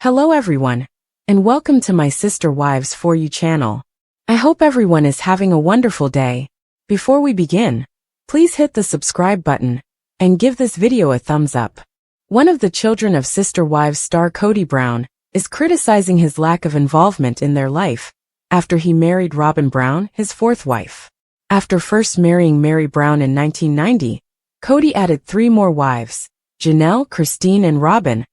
Hello everyone, and welcome to my Sister Wives For You channel. I hope everyone is having a wonderful day. Before we begin, please hit the subscribe button and give this video a thumbs up. One of the children of Sister Wives star Kody Brown is criticizing his lack of involvement in their life after he married Robin Brown, his fourth wife. After first marrying Mary Brown in 1990, Kody added 3 more wives, Janelle, Christine, and Robin,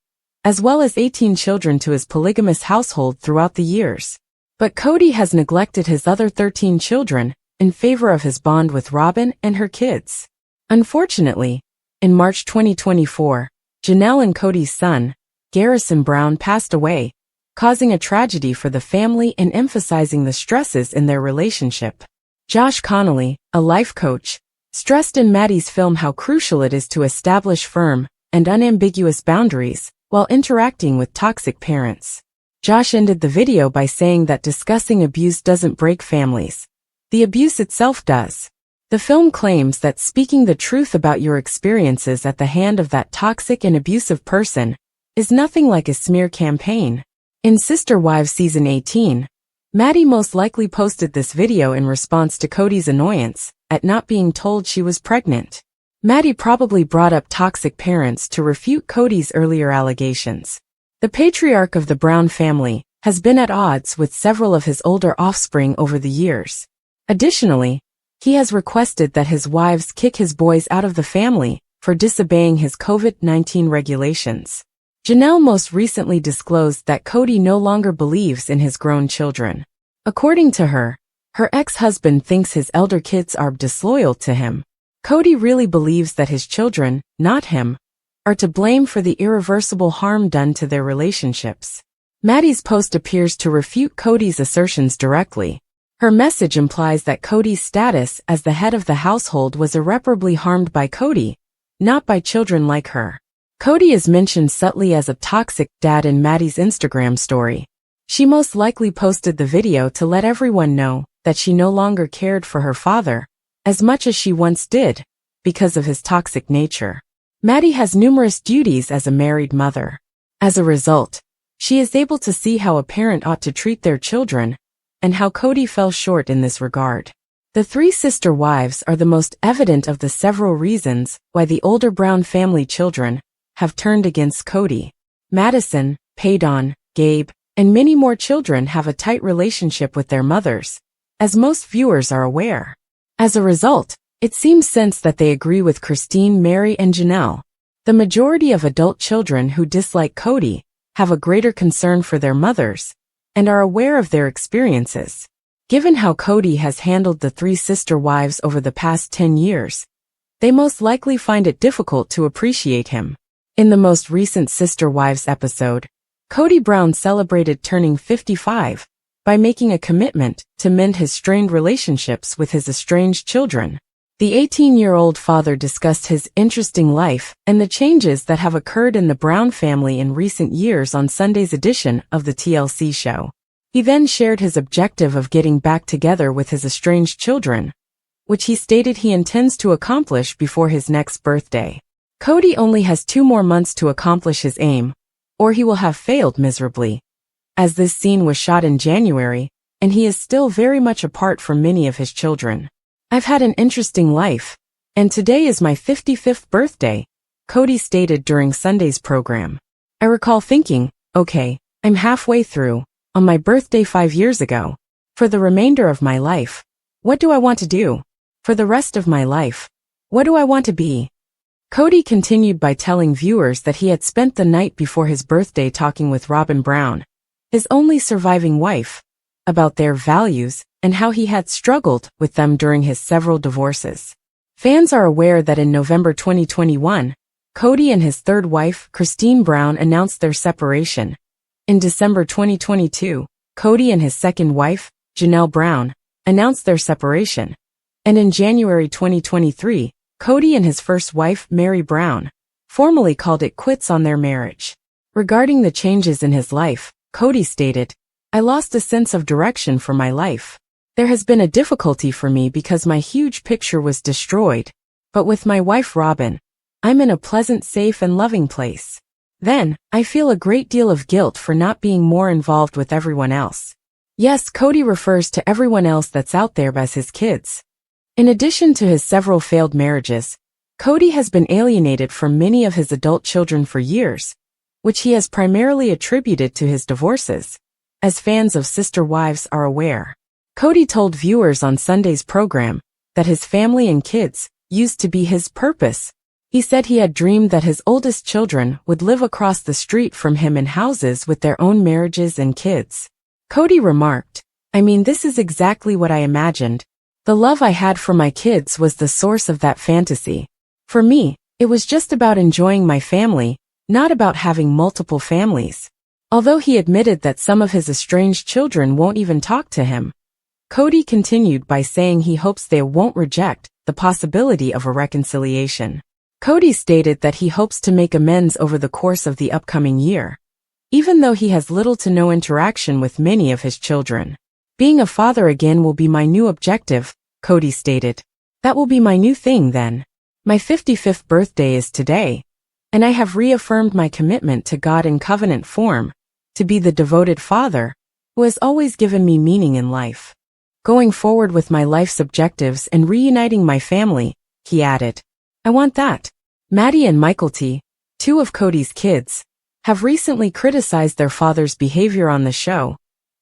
as well as 18 children to his polygamous household throughout the years. But Kody has neglected his other 13 children in favor of his bond with Robin and her kids. Unfortunately, in March 2024, Janelle and Kody's son, Garrison Brown, passed away, causing a tragedy for the family and emphasizing the stresses in their relationship. Josh Connolly, a life coach, stressed in Maddie's film how crucial it is to establish firm and unambiguous boundaries while interacting with toxic parents. Josh ended the video by saying that discussing abuse doesn't break families. The abuse itself does. The film claims that speaking the truth about your experiences at the hand of that toxic and abusive person is nothing like a smear campaign. In Sister Wives Season 18, Maddie most likely posted this video in response to Kody's annoyance at not being told she was pregnant. Maddie probably brought up toxic parents to refute Kody's earlier allegations. The patriarch of the Brown family has been at odds with several of his older offspring over the years. Additionally, he has requested that his wives kick his boys out of the family for disobeying his COVID-19 regulations. Janelle most recently disclosed that Kody no longer believes in his grown children. According to her, her ex-husband thinks his elder kids are disloyal to him. Kody really believes that his children, not him, are to blame for the irreversible harm done to their relationships. Maddie's post appears to refute Kody's assertions directly. Her message implies that Kody's status as the head of the household was irreparably harmed by Kody, not by children like her. Kody is mentioned subtly as a toxic dad in Maddie's Instagram story. She most likely posted the video to let everyone know that she no longer cared for her father as much as she once did because of his toxic nature. Maddie has numerous duties as a married mother. As a result, she is able to see how a parent ought to treat their children and how Kody fell short in this regard. The 3 sister wives are the most evident of the several reasons why the older Brown family children have turned against Kody. Madison, Paydon, Gabe, and many more children have a tight relationship with their mothers, as most viewers are aware. As a result, it seems sense that they agree with Christine, Mary, and Janelle. The majority of adult children who dislike Kody have a greater concern for their mothers and are aware of their experiences. Given how Kody has handled the 3 sister wives over the past 10 years, they most likely find it difficult to appreciate him. In the most recent Sister Wives episode, Kody Brown celebrated turning 55 by making a commitment to mend his strained relationships with his estranged children. The 18-year-old father discussed his interesting life and the changes that have occurred in the Brown family in recent years on Sunday's edition of the TLC show. He then shared his objective of getting back together with his estranged children, which he stated he intends to accomplish before his next birthday. Kody only has 2 more months to accomplish his aim, or he will have failed miserably, as this scene was shot in January, and he is still very much apart from many of his children. I've had an interesting life, and today is my 55th birthday, Kody stated during Sunday's program. I recall thinking, okay, I'm halfway through, on my birthday 5 years ago. For the remainder of my life, what do I want to do? For the rest of my life, what do I want to be? Kody continued by telling viewers that he had spent the night before his birthday talking with Robin Brown, his only surviving wife, about their values and how he had struggled with them during his several divorces. Fans are aware that in November 2021, Kody and his third wife, Christine Brown, announced their separation. In December 2022, Kody and his second wife, Janelle Brown, announced their separation. And in January 2023, Kody and his first wife, Mary Brown, formally called it quits on their marriage. Regarding the changes in his life, Kody stated, "I lost a sense of direction for my life. There has been a difficulty for me because my huge picture was destroyed. But with my wife Robin, I'm in a pleasant, safe, and loving place. Then, I feel a great deal of guilt for not being more involved with everyone else. Yes, Kody refers to everyone else that's out there as his kids. In addition to his several failed marriages, Kody has been alienated from many of his adult children for years, which he has primarily attributed to his divorces. As fans of Sister Wives are aware, Kody told viewers on Sunday's program that his family and kids used to be his purpose. He said he had dreamed that his oldest children would live across the street from him in houses with their own marriages and kids. Kody remarked, "I mean, this is exactly what I imagined. The love I had for my kids was the source of that fantasy. For me, it was just about enjoying my family, not about having multiple families." Although he admitted that some of his estranged children won't even talk to him, Kody continued by saying he hopes they won't reject the possibility of a reconciliation. Kody stated that he hopes to make amends over the course of the upcoming year, even though he has little to no interaction with many of his children. "Being a father again will be my new objective," Kody stated. "That will be my new thing then. My 55th birthday is today, and I have reaffirmed my commitment to God in covenant form, to be the devoted father who has always given me meaning in life. Going forward with my life's objectives and reuniting my family," he added. "I want that." Maddie and Mykelti, two of Kody's kids, have recently criticized their father's behavior on the show,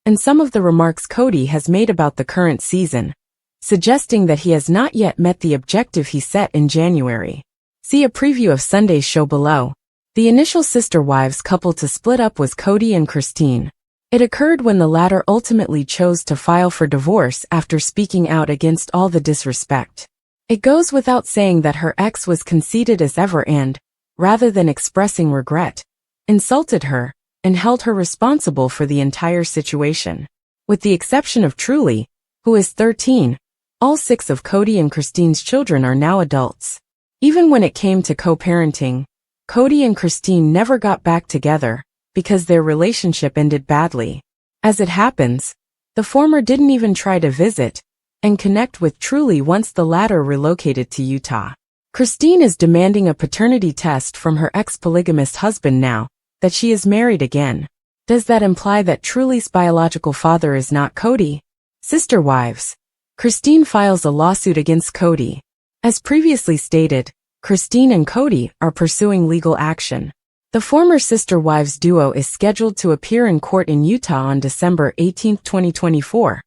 and some of the remarks Kody has made about the current season, suggesting that he has not yet met the objective he set in January. See a preview of Sunday's show below. The initial Sister Wives couple to split up was Kody and Christine. It occurred when the latter ultimately chose to file for divorce after speaking out against all the disrespect. It goes without saying that her ex was conceited as ever and, rather than expressing regret, insulted her and held her responsible for the entire situation. With the exception of Truly, who is 13, all 6 of Kody and Christine's children are now adults. Even when it came to co-parenting, Kody and Christine never got back together because their relationship ended badly. As it happens, the former didn't even try to visit and connect with Truly once the latter relocated to Utah. Christine is demanding a paternity test from her ex-polygamist husband now that she is married again. Does that imply that Truly's biological father is not Kody? Sister Wives. Christine files a lawsuit against Kody. As previously stated, Christine and Kody are pursuing legal action. The former Sister Wives duo is scheduled to appear in court in Utah on December 18, 2024,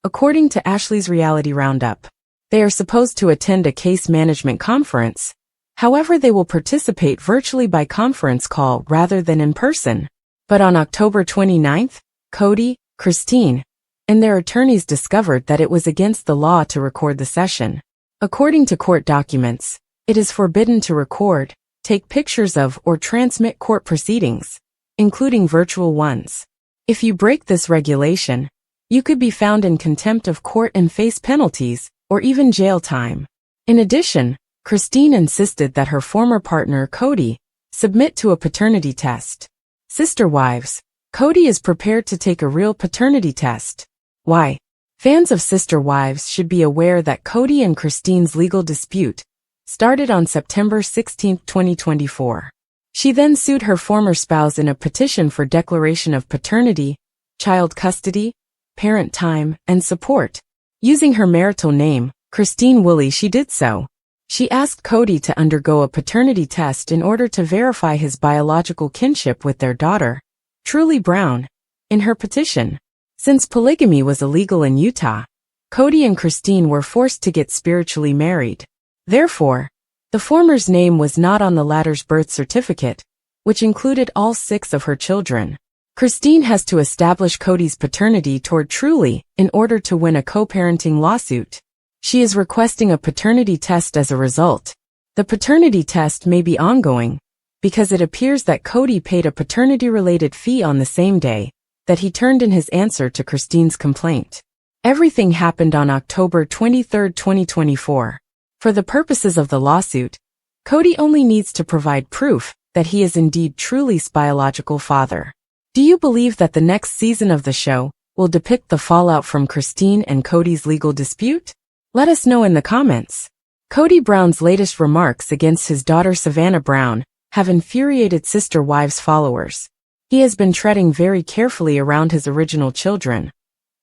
according to Ashley's Reality Roundup. They are supposed to attend a case management conference. However, they will participate virtually by conference call rather than in person. But on October 29th, Kody, Christine, and their attorneys discovered that it was against the law to record the session. According to court documents, it is forbidden to record, take pictures of, or transmit court proceedings, including virtual ones. If you break this regulation, you could be found in contempt of court and face penalties, or even jail time. In addition, Christine insisted that her former partner, Kody, submit to a paternity test. Sister Wives. Kody is prepared to take a real paternity test. Why? Fans of Sister Wives should be aware that Kody and Christine's legal dispute started on September 16, 2024. She then sued her former spouse in a petition for declaration of paternity, child custody, parent time, and support. Using her marital name, Christine Woolley, she did so. She asked Kody to undergo a paternity test in order to verify his biological kinship with their daughter, Truly Brown, in her petition. Since polygamy was illegal in Utah, Kody and Christine were forced to get spiritually married. Therefore, the former's name was not on the latter's birth certificate, which included all 6 of her children. Christine has to establish Kody's paternity toward Truly in order to win a co-parenting lawsuit. She is requesting a paternity test as a result. The paternity test may be ongoing because it appears that Kody paid a paternity-related fee on the same day that he turned in his answer to Christine's complaint. Everything happened on October 23, 2024. For the purposes of the lawsuit, Kody only needs to provide proof that he is indeed Truly's biological father. Do you believe that the next season of the show will depict the fallout from Christine and Kody's legal dispute? Let us know in the comments. Kody Brown's latest remarks against his daughter Savannah Brown have infuriated Sister Wives followers. He has been treading very carefully around his original children,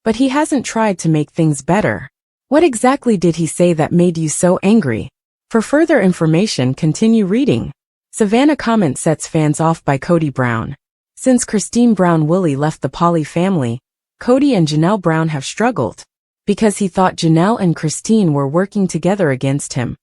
but he hasn't tried to make things better. What exactly did he say that made you so angry? For further information, continue reading. Savannah comment sets fans off by Kody Brown. Since Christine Brown Woolley left the Poly family, Kody and Janelle Brown have struggled. Because he thought Janelle and Christine were working together against him.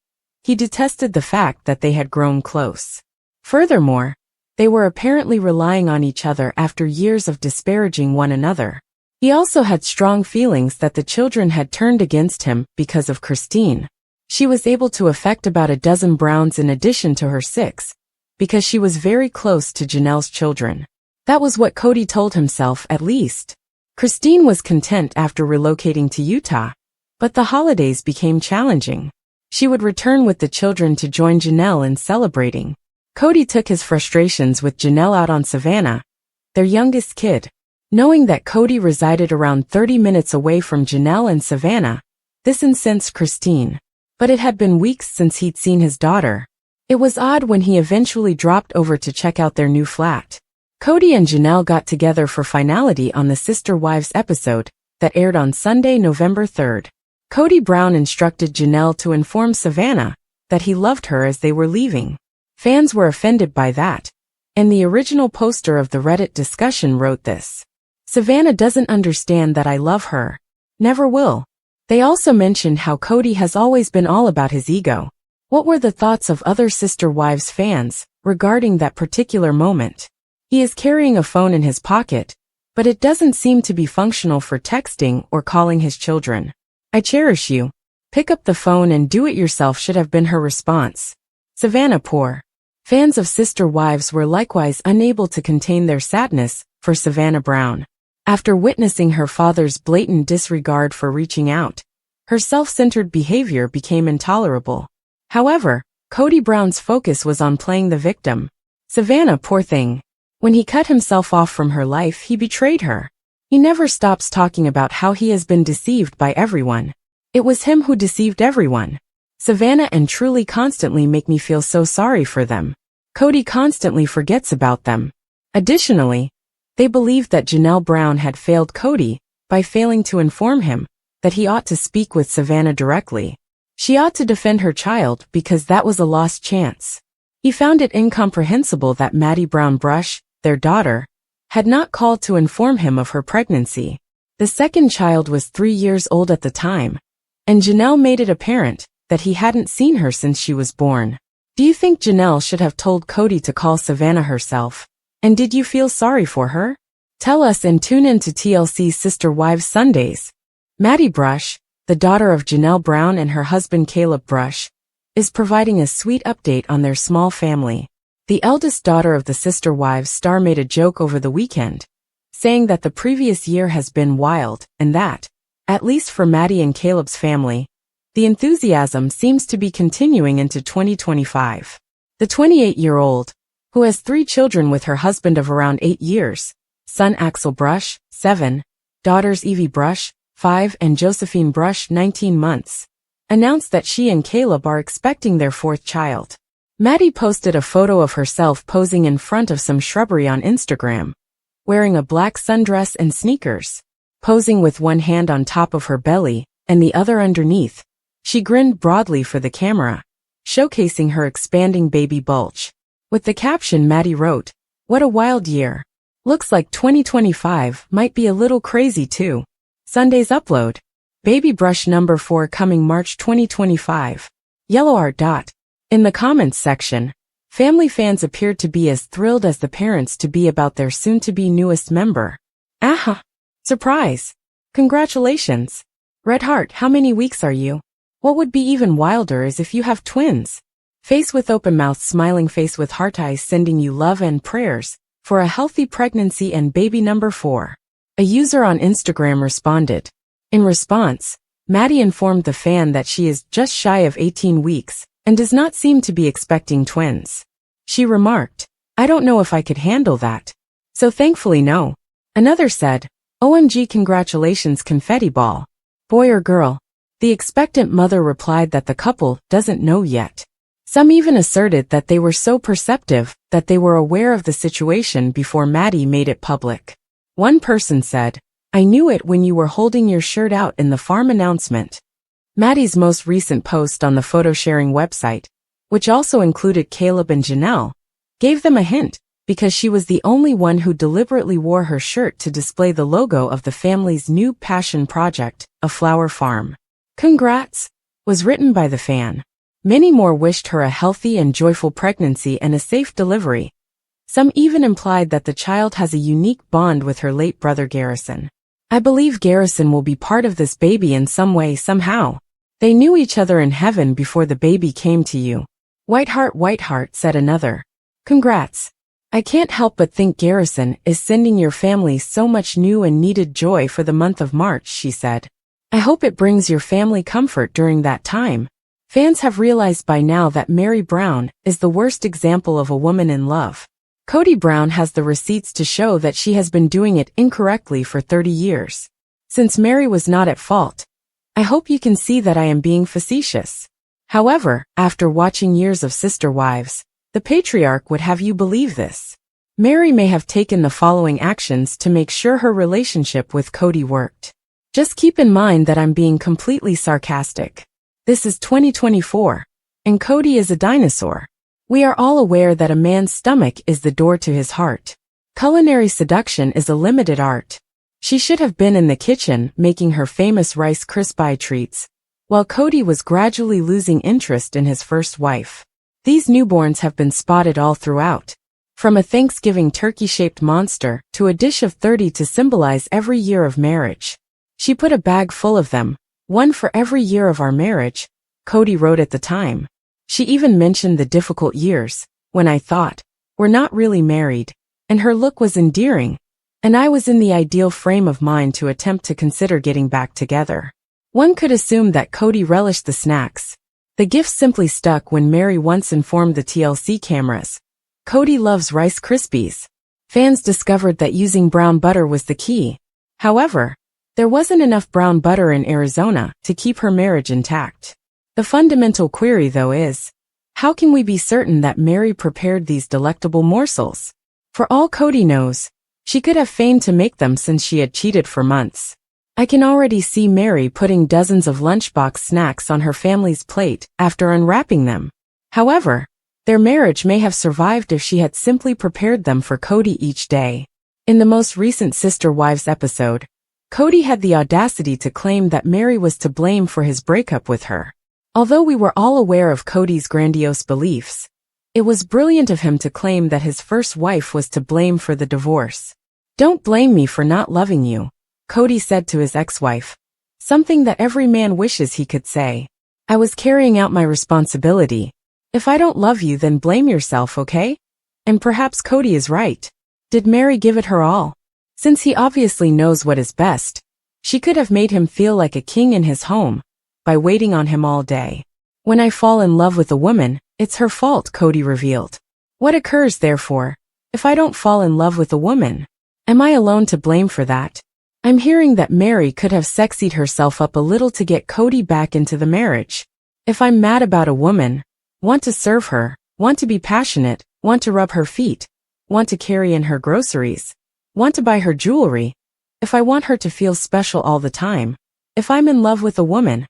He detested the fact that they had grown close. Furthermore, they were apparently relying on each other after years of disparaging one another. He also had strong feelings that the children had turned against him because of Christine. She was able to affect about a dozen Browns in addition to her 6, because she was very close to Janelle's children. That was what Kody told himself, at least. Christine was content after relocating to Utah, but the holidays became challenging. She would return with the children to join Janelle in celebrating. Kody took his frustrations with Janelle out on Savannah, their youngest kid. Knowing that Kody resided around 30 minutes away from Janelle and Savannah, this incensed Christine. But it had been weeks since he'd seen his daughter. It was odd when he eventually dropped over to check out their new flat. Kody and Janelle got together for finality on the Sister Wives episode that aired on Sunday, November 3rd. Kody Brown instructed Janelle to inform Savannah that he loved her as they were leaving. Fans were offended by that, and the original poster of the Reddit discussion wrote this. Savannah doesn't understand that I love her. Never will. They also mentioned how Kody has always been all about his ego. What were the thoughts of other Sister Wives fans regarding that particular moment? He is carrying a phone in his pocket, but it doesn't seem to be functional for texting or calling his children. I cherish you. Pick up the phone and do it yourself should have been her response. Savannah poor. Fans of Sister Wives were likewise unable to contain their sadness for Savannah Brown. After witnessing her father's blatant disregard for reaching out, her self-centered behavior became intolerable. However, Kody Brown's focus was on playing the victim. Savannah, poor thing. When he cut himself off from her life, he betrayed her. He never stops talking about how he has been deceived by everyone. It was him who deceived everyone. Savannah and Truly constantly make me feel so sorry for them. Kody constantly forgets about them. Additionally, they believed that Janelle Brown had failed Kody by failing to inform him that he ought to speak with Savannah directly. She ought to defend her child because that was a lost chance. He found it incomprehensible that Maddie Brown Brush, their daughter, had not called to inform him of her pregnancy. The second child was 3 years old at the time, and Janelle made it apparent that he hadn't seen her since she was born. Do you think Janelle should have told Kody to call Savannah herself? And did you feel sorry for her? Tell us and tune in to TLC's Sister Wives Sundays. Maddie Brush, the daughter of Janelle Brown and her husband Caleb Brush, is providing a sweet update on their small family. The eldest daughter of the Sister Wives star made a joke over the weekend, saying that the previous year has been wild and that, at least for Maddie and Caleb's family, the enthusiasm seems to be continuing into 2025. The 28-year-old, who has 3 children with her husband of around 8 years, son Axel Brush, 7, daughters Evie Brush, 5 and Josephine Brush, 19 months, announced that she and Caleb are expecting their 4th child. Maddie posted a photo of herself posing in front of some shrubbery on Instagram, wearing a black sundress and sneakers. Posing with one hand on top of her belly and the other underneath, she grinned broadly for the camera, showcasing her expanding baby bulge. With the caption Maddie wrote, "What a wild year. Looks like 2025 might be a little crazy too." Sunday's upload. Baby Brush number 4 coming March 2025. Yellow art. In the comments section, family fans appeared to be as thrilled as the parents to be about their soon-to-be newest member. Aha! Surprise! Congratulations! Red heart, how many weeks are you? What would be even wilder is if you have twins. Face with open mouth, smiling face with heart eyes, sending you love and prayers for a healthy pregnancy and baby number 4. A user on Instagram responded. In response, Maddie informed the fan that she is just shy of 18 weeks and does not seem to be expecting twins. She remarked, "I don't know if I could handle that. So thankfully no." Another said, "OMG, congratulations, confetti ball. Boy or girl?" The expectant mother replied that the couple doesn't know yet. Some even asserted that they were so perceptive that they were aware of the situation before Maddie made it public. One person said, "I knew it when you were holding your shirt out in the farm announcement." Maddie's most recent post on the photo-sharing website, which also included Caleb and Janelle, gave them a hint, because she was the only one who deliberately wore her shirt to display the logo of the family's new passion project, a flower farm. "Congrats," was written by the fan. Many more wished her a healthy and joyful pregnancy and a safe delivery. Some even implied that the child has a unique bond with her late brother Garrison. "I believe Garrison will be part of this baby in some way somehow. They knew each other in heaven before the baby came to you." White heart, said another. "Congrats. I can't help but think Garrison is sending your family so much new and needed joy for the month of March," she said. "I hope it brings your family comfort during that time." Fans have realized by now that Meri Brown is the worst example of a woman in love. Kody Brown has the receipts to show that she has been doing it incorrectly for 30 years. Since Meri was not at fault, I hope you can see that I am being facetious. However, after watching years of Sister Wives, the patriarch would have you believe this. Meri may have taken the following actions to make sure her relationship with Kody worked. Just keep in mind that I'm being completely sarcastic. This is 2024, and Kody is a dinosaur. We are all aware that a man's stomach is the door to his heart. Culinary seduction is a limited art. She should have been in the kitchen making her famous Rice Krispie treats, while Kody was gradually losing interest in his first wife. These newborns have been spotted all throughout. From a Thanksgiving turkey-shaped monster to a dish of 30 to symbolize every year of marriage. She put a bag full of them, one for every year of our marriage, Kody wrote at the time. She even mentioned the difficult years, when I thought, we're not really married, and her look was endearing, and I was in the ideal frame of mind to attempt to consider getting back together. One could assume that Kody relished the snacks. The gift simply stuck when Meri once informed the TLC cameras, "Kody loves Rice Krispies." Fans discovered that using brown butter was the key. However, there wasn't enough brown butter in Arizona to keep her marriage intact. The fundamental query, though, is, how can we be certain that Meri prepared these delectable morsels? For all Kody knows, she could have feigned to make them since she had cheated for months. I can already see Meri putting dozens of lunchbox snacks on her family's plate after unwrapping them. However, their marriage may have survived if she had simply prepared them for Kody each day. In the most recent Sister Wives episode, Kody had the audacity to claim that Meri was to blame for his breakup with her. Although we were all aware of Kody's grandiose beliefs, it was brilliant of him to claim that his first wife was to blame for the divorce. "Don't blame me for not loving you," Kody said to his ex-wife, something that every man wishes he could say. "I was carrying out my responsibility. If I don't love you, then blame yourself, okay?" And perhaps Kody is right. Did Meri give it her all? Since he obviously knows what is best, she could have made him feel like a king in his home, by waiting on him all day. "When I fall in love with a woman, it's her fault," Kody revealed. "What occurs, therefore, if I don't fall in love with a woman? Am I alone to blame for that?" I'm hearing that Meri could have sexied herself up a little to get Kody back into the marriage. If I'm mad about a woman, want to serve her, want to be passionate, want to rub her feet, want to carry in her groceries, want to buy her jewelry, if I want her to feel special all the time, if I'm in love with a woman,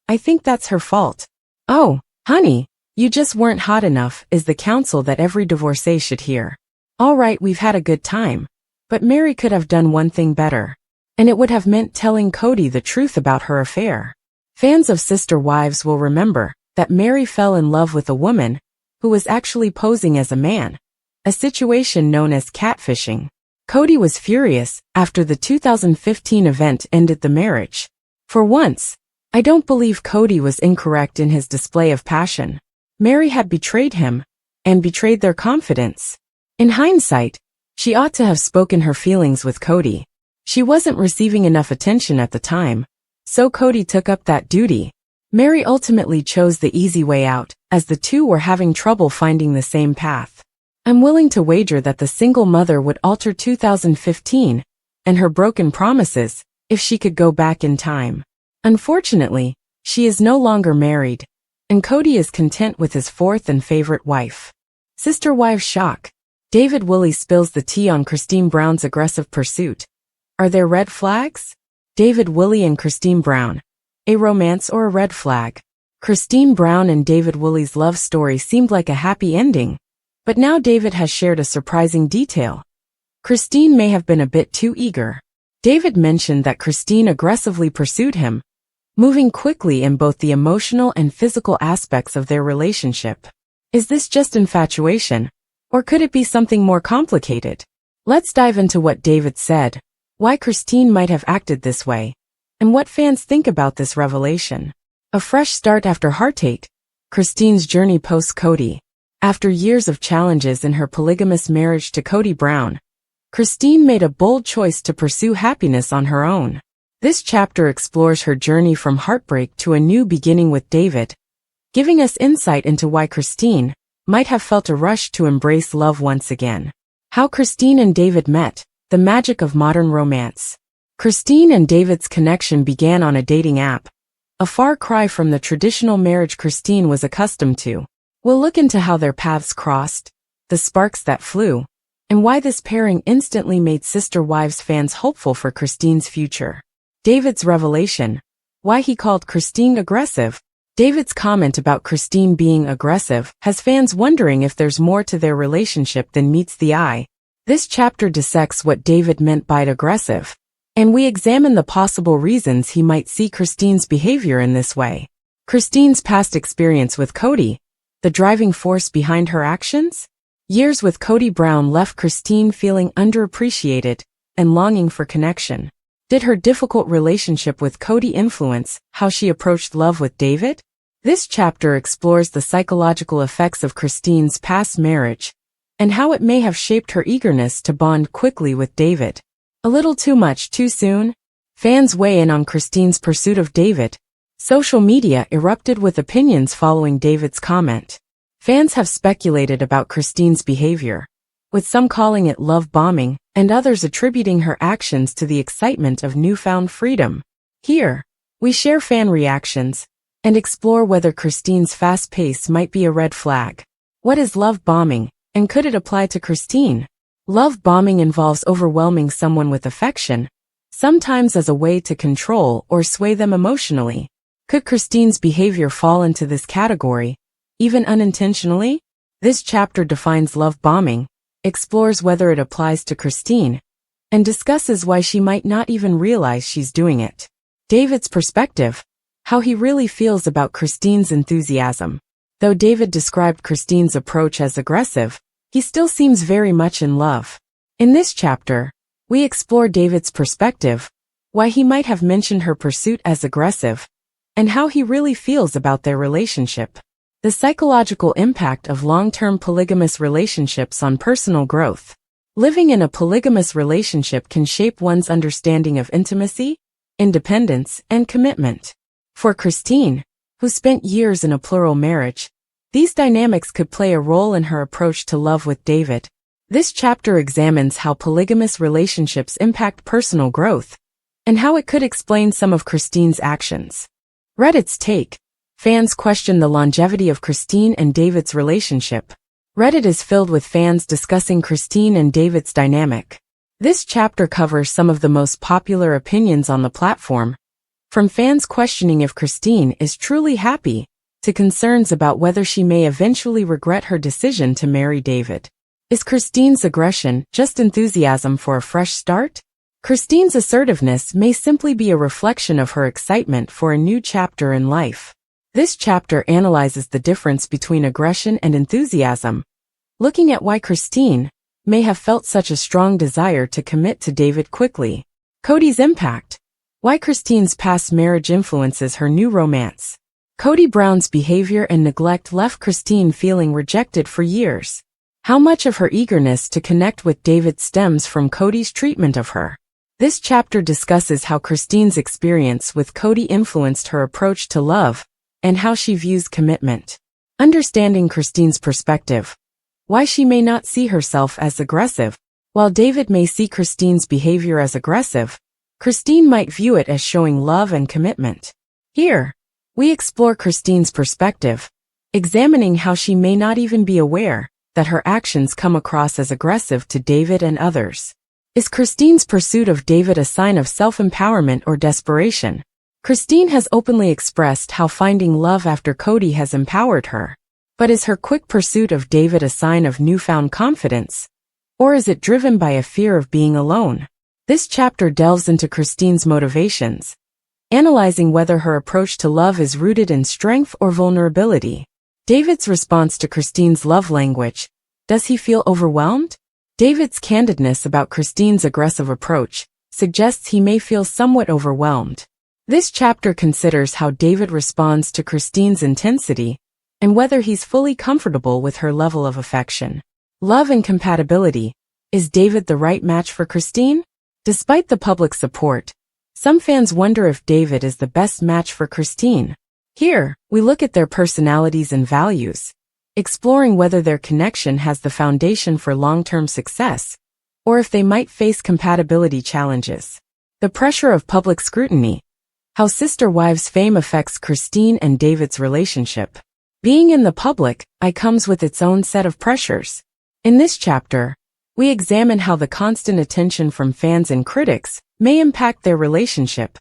I think that's her fault. "Oh, honey, you just weren't hot enough," is the counsel that every divorcee should hear. All right, we've had a good time, but Meri could have done one thing better, and it would have meant telling Kody the truth about her affair. Fans of Sister Wives will remember that Meri fell in love with a woman who was actually posing as a man, a situation known as catfishing. Kody was furious after the 2015 event ended the marriage. For once, I don't believe Kody was incorrect in his display of passion. Meri had betrayed him, and betrayed their confidence. In hindsight, she ought to have spoken her feelings with Kody. She wasn't receiving enough attention at the time, so Kody took up that duty. Meri ultimately chose the easy way out, as the two were having trouble finding the same path. I'm willing to wager that the single mother would alter 2015 and her broken promises if she could go back in time. Unfortunately, she is no longer married, and Kody is content with his fourth and favorite wife. Sister wives shock. David Woolley spills the tea on Christine Brown's aggressive pursuit. Are there red flags? David Woolley and Christine Brown. A romance or a red flag? Christine Brown and David Woolley's love story seemed like a happy ending, but now David has shared a surprising detail. Christine may have been a bit too eager. David mentioned that Christine aggressively pursued him, moving quickly in both the emotional and physical aspects of their relationship. Is this just infatuation, or could it be something more complicated? Let's dive into what David said, why Christine might have acted this way, and what fans think about this revelation. A fresh start after heartache. Christine's journey post-Kody. After years of challenges in her polygamous marriage to Kody Brown, Christine made a bold choice to pursue happiness on her own. This chapter explores her journey from heartbreak to a new beginning with David, giving us insight into why Christine might have felt a rush to embrace love once again. How Christine and David met, the magic of modern romance. Christine and David's connection began on a dating app, a far cry from the traditional marriage Christine was accustomed to. We'll look into how their paths crossed, the sparks that flew, and why this pairing instantly made Sister Wives fans hopeful for Christine's future. David's revelation. Why he called Christine aggressive. David's comment about Christine being aggressive has fans wondering if there's more to their relationship than meets the eye. This chapter dissects what David meant by aggressive, and we examine the possible reasons he might see Christine's behavior in this way. Christine's past experience with Kody, the driving force behind her actions? Years with Kody Brown left Christine feeling underappreciated and longing for connection. Did her difficult relationship with Kody influence how she approached love with David? This chapter explores the psychological effects of Christine's past marriage and how it may have shaped her eagerness to bond quickly with David. A little too much too soon? Fans weigh in on Christine's pursuit of David. Social media erupted with opinions following David's comment. Fans have speculated about Christine's behavior, with some calling it love bombing and others attributing her actions to the excitement of newfound freedom. Here, we share fan reactions and explore whether Christine's fast pace might be a red flag. What is love bombing, and could it apply to Christine? Love bombing involves overwhelming someone with affection, sometimes as a way to control or sway them emotionally. Could Christine's behavior fall into this category, even unintentionally? This chapter defines love bombing, explores whether it applies to Christine, and discusses why she might not even realize she's doing it. David's perspective. How he really feels about Christine's enthusiasm. Though David described Christine's approach as aggressive, he still seems very much in love. In this chapter, we explore David's perspective, why he might have mentioned her pursuit as aggressive, and how he really feels about their relationship. The psychological impact of long-term polygamous relationships on personal growth. Living in a polygamous relationship can shape one's understanding of intimacy, independence, and commitment. For Christine, who spent years in a plural marriage, these dynamics could play a role in her approach to love with David. This chapter examines how polygamous relationships impact personal growth, and how it could explain some of Christine's actions. Reddit's take. Fans question the longevity of Christine and David's relationship. Reddit is filled with fans discussing Christine and David's dynamic. This chapter covers some of the most popular opinions on the platform, from fans questioning if Christine is truly happy, to concerns about whether she may eventually regret her decision to marry David. Is Christine's aggression just enthusiasm for a fresh start? Christine's assertiveness may simply be a reflection of her excitement for a new chapter in life. This chapter analyzes the difference between aggression and enthusiasm, looking at why Christine may have felt such a strong desire to commit to David quickly. Kody's impact. Why Christine's past marriage influences her new romance. Kody Brown's behavior and neglect left Christine feeling rejected for years. How much of her eagerness to connect with David stems from Kody's treatment of her. This chapter discusses how Christine's experience with Kody influenced her approach to love, and how she views commitment. Understanding Christine's perspective. Why she may not see herself as aggressive. While David may see Christine's behavior as aggressive, Christine might view it as showing love and commitment. Here, we explore Christine's perspective, examining how she may not even be aware that her actions come across as aggressive to David and others. Is Christine's pursuit of David a sign of self-empowerment or desperation? Christine has openly expressed how finding love after Kody has empowered her. But is her quick pursuit of David a sign of newfound confidence? Or is it driven by a fear of being alone? This chapter delves into Christine's motivations, analyzing whether her approach to love is rooted in strength or vulnerability. David's response to Christine's love language. Does he feel overwhelmed? David's candidness about Christine's aggressive approach suggests he may feel somewhat overwhelmed. This chapter considers how David responds to Christine's intensity and whether he's fully comfortable with her level of affection. Love and compatibility. Is David the right match for Christine? Despite the public support, some fans wonder if David is the best match for Christine. Here, we look at their personalities and values, exploring whether their connection has the foundation for long-term success, or if they might face compatibility challenges. The pressure of public scrutiny. How sister wives' fame affects Christine and David's relationship. Being in the public eye comes with its own set of pressures. In this chapter, we examine how the constant attention from fans and critics may impact their relationship,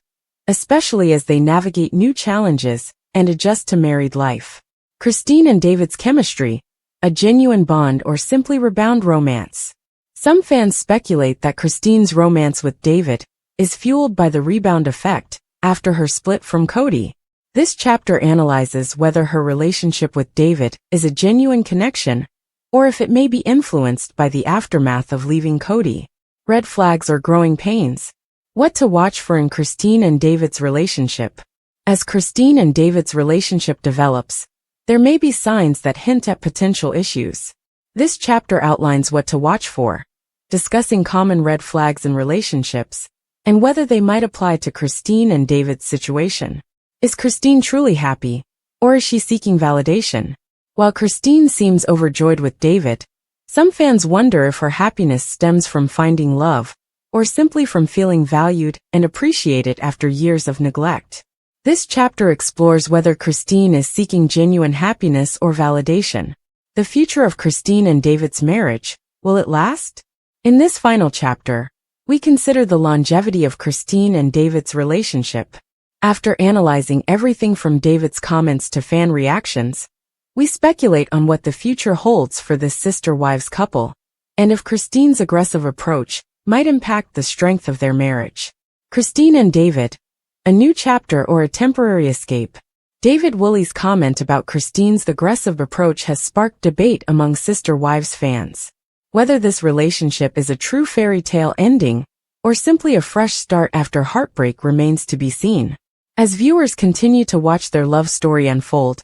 especially as they navigate new challenges and adjust to married life. Christine and David's chemistry, a genuine bond or simply rebound romance. Some fans speculate that Christine's romance with David is fueled by the rebound effect after her split from Kody. This chapter analyzes whether her relationship with David is a genuine connection or if it may be influenced by the aftermath of leaving Kody. Red flags or growing pains. What to watch for in Christine and David's relationship. As Christine and David's relationship develops, there may be signs that hint at potential issues. This chapter outlines what to watch for, discussing common red flags in relationships, and whether they might apply to Christine and David's situation. Is Christine truly happy, or is she seeking validation? While Christine seems overjoyed with David, some fans wonder if her happiness stems from finding love, or simply from feeling valued and appreciated after years of neglect. This chapter explores whether Christine is seeking genuine happiness or validation. The future of Christine and David's marriage, will it last? In this final chapter, we consider the longevity of Christine and David's relationship. After analyzing everything from David's comments to fan reactions, we speculate on what the future holds for this sister-wives couple, and if Christine's aggressive approach might impact the strength of their marriage. Christine and David, a new chapter or a temporary escape. David Woolley's comment about Christine's aggressive approach has sparked debate among sister-wives fans. Whether this relationship is a true fairy tale ending, or simply a fresh start after heartbreak remains to be seen. As viewers continue to watch their love story unfold,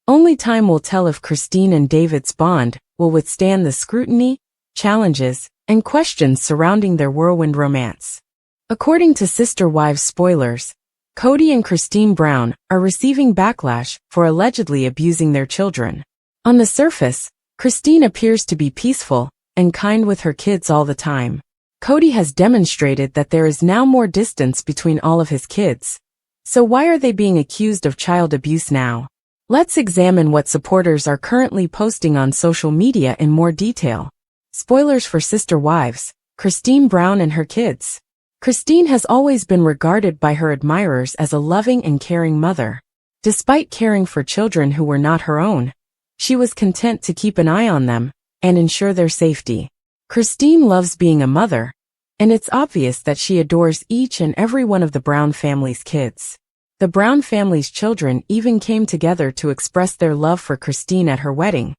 only time will tell if Christine and David's bond will withstand the scrutiny, challenges, and questions surrounding their whirlwind romance. According to Sister Wives spoilers, Kody and Christine Brown are receiving backlash for allegedly abusing their children. On the surface, Christine appears to be peaceful and kind with her kids all the time. Kody has demonstrated that there is now more distance between all of his kids. So why are they being accused of child abuse now? Let's examine what supporters are currently posting on social media in more detail. Spoilers for Sister Wives, Christine Brown and her kids. Christine has always been regarded by her admirers as a loving and caring mother. Despite caring for children who were not her own, she was content to keep an eye on them and ensure their safety. Christine loves being a mother, and it's obvious that she adores each and every one of the Brown family's kids. The Brown family's children even came together to express their love for Christine at her wedding.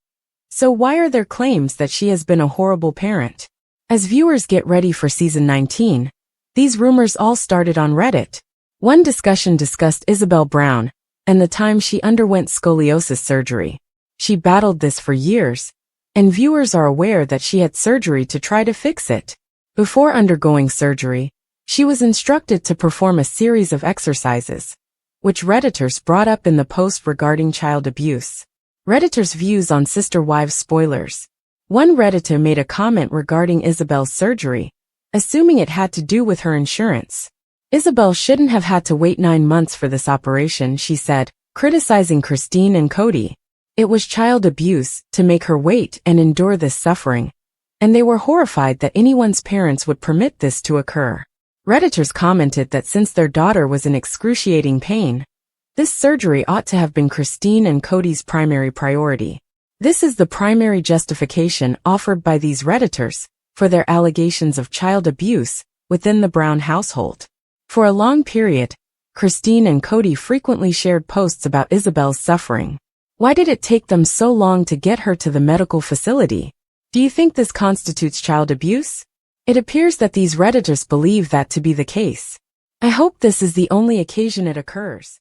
So why are there claims that she has been a horrible parent? As viewers get ready for season 19, these rumors all started on Reddit. One discussion discussed Isabel Brown and the time she underwent scoliosis surgery. She battled this for years, and viewers are aware that she had surgery to try to fix it. Before undergoing surgery, she was instructed to perform a series of exercises, which Redditors brought up in the post regarding child abuse. Redditors' views on Sister Wives spoilers. One Redditor made a comment regarding Isabel's surgery, assuming it had to do with her insurance. Isabel shouldn't have had to wait 9 months for this operation, she said, criticizing Christine and Kody. It was child abuse to make her wait and endure this suffering, and they were horrified that anyone's parents would permit this to occur. Redditors commented that since their daughter was in excruciating pain, this surgery ought to have been Christine and Kody's primary priority. This is the primary justification offered by these Redditors for their allegations of child abuse within the Brown household. For a long period, Christine and Kody frequently shared posts about Isabel's suffering. Why did it take them so long to get her to the medical facility? Do you think this constitutes child abuse? It appears that these Redditors believe that to be the case. I hope this is the only occasion it occurs.